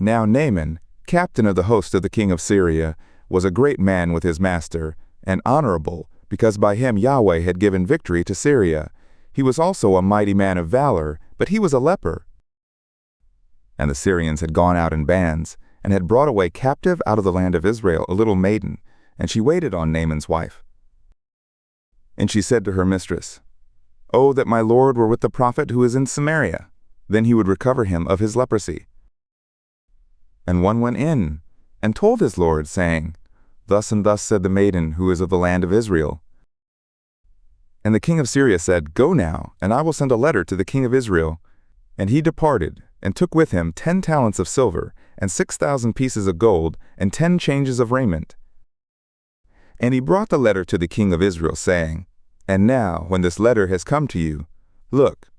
Now Naaman, captain of the host of the king of Syria, was a great man with his master, and honorable, because by him Yahweh had given victory to Syria. He was also a mighty man of valor, but he was a leper. And the Syrians had gone out in bands, and had brought away captive out of the land of Israel a little maiden, and she waited on Naaman's wife. And she said to her mistress, "Oh, that my lord were with the prophet who is in Samaria, then he would recover him of his leprosy." And one went in, and told his lord, saying, "Thus and thus said the maiden who is of the land of Israel." And the king of Syria said, "Go now, and I will send a letter to the king of Israel." And he departed, and took with him 10 talents of silver, and 6,000 pieces of gold, and 10 changes of raiment. And he brought the letter to the king of Israel, saying, "And now, when this letter has come to you, look,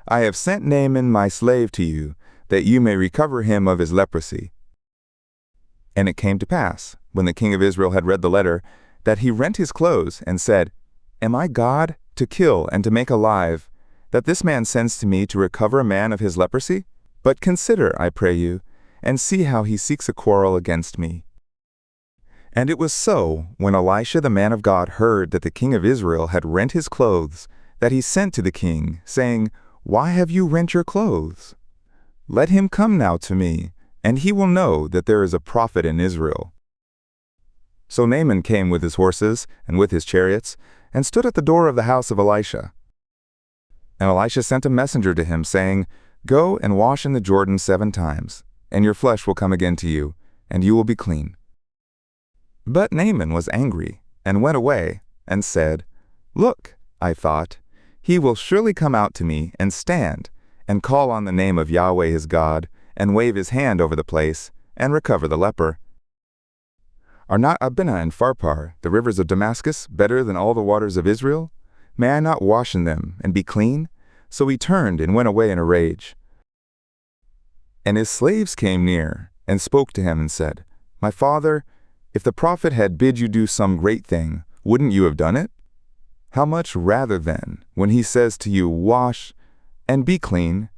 I have sent Naaman my slave to you, that you may recover him of his leprosy." And it came to pass, when the king of Israel had read the letter, that he rent his clothes, and said, "Am I God, to kill and to make alive, that this man sends to me to recover a man of his leprosy? But consider, I pray you, and see how he seeks a quarrel against me." And it was so, when Elisha the man of God heard that the king of Israel had rent his clothes, that he sent to the king, saying, "Why have you rent your clothes? Let him come now to me, and he will know that there is a prophet in Israel." So Naaman came with his horses and with his chariots, and stood at the door of the house of Elisha. And Elisha sent a messenger to him, saying, "Go and wash in the Jordan 7 times, and your flesh will come again to you, and you will be clean." But Naaman was angry, and went away, and said, "Look, I thought, he will surely come out to me, and stand, and call on the name of Yahweh his God, and wave his hand over the place, and recover the leper. Are not Abinah and Pharpar, the rivers of Damascus, better than all the waters of Israel? May I not wash in them, and be clean?" So he turned and went away in a rage. And his slaves came near, and spoke to him, and said, "My father, if the prophet had bid you do some great thing, wouldn't you have done it? How much rather then, when he says to you, 'Wash, and be clean'?"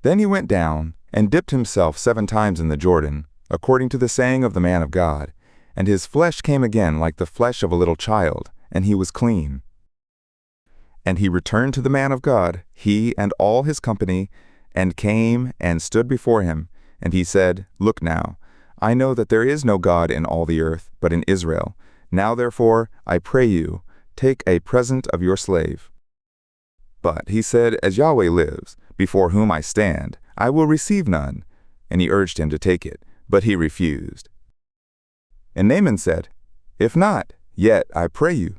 Then he went down, and dipped himself 7 times in the Jordan, according to the saying of the man of God, and his flesh came again like the flesh of a little child, and he was clean. And he returned to the man of God, he and all his company, and came and stood before him, and he said, "Look now, I know that there is no God in all the earth, but in Israel. Now therefore, I pray you, take a present of your slave." But he said, "As Yahweh lives, before whom I stand, I will receive none." And he urged him to take it, but he refused. And Naaman said, "If not, yet, I pray you,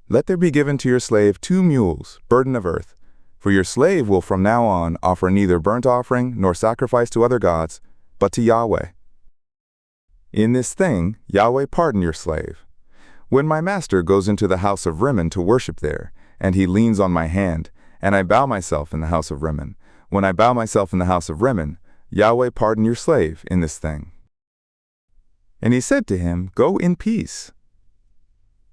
let there be given to your slave 2 mules, burden of earth, for your slave will from now on offer neither burnt offering nor sacrifice to other gods, but to Yahweh. In this thing Yahweh pardon your slave. When my master goes into the house of Rimmon to worship there, and he leans on my hand, and I bow myself in the house of Rimmon, when I bow myself in the house of Rimmon, Yahweh pardon your slave in this thing." And he said to him, "Go in peace."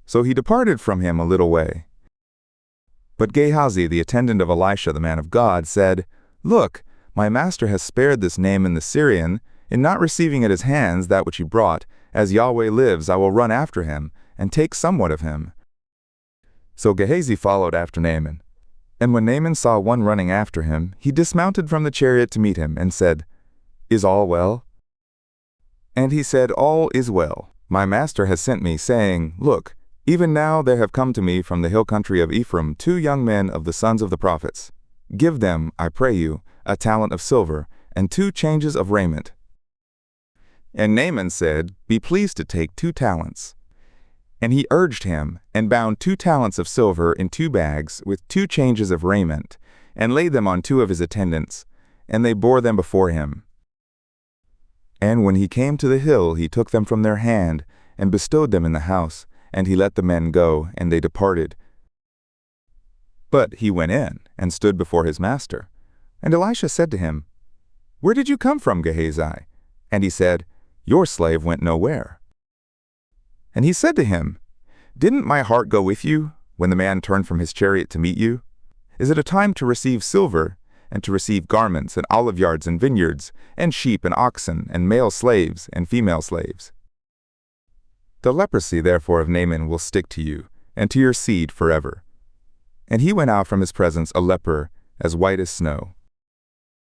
So he departed from him a little way. But Gehazi, the attendant of Elisha the man of God, said, "Look, my master has spared this Naaman the Syrian, in not receiving at his hands that which he brought. As Yahweh lives, I will run after him, and take somewhat of him." So Gehazi followed after Naaman. And when Naaman saw one running after him, he dismounted from the chariot to meet him, and said, "Is all well?" And he said, "All is well. My master has sent me, saying, Look, even now there have come to me from the hill country of Ephraim 2 young men of the sons of the prophets. Give them, I pray you, a talent of silver, and 2 changes of raiment." And Naaman said, "Be pleased to take 2 talents. And he urged him, and bound 2 talents of silver in 2 bags, with 2 changes of raiment, and laid them on 2 of his attendants, and they bore them before him. And when he came to the hill, he took them from their hand, and bestowed them in the house, and he let the men go, and they departed. But he went in, and stood before his master. And Elisha said to him, "Where did you come from, Gehazi?" And he said, "Your slave went nowhere." And he said to him, "Didn't my heart go with you, when the man turned from his chariot to meet you? Is it a time to receive silver, and to receive garments and olive yards and vineyards, and sheep and oxen, and male slaves and female slaves. The leprosy therefore of Naaman will stick to you, and to your seed forever." And he went out from his presence a leper, as white as snow.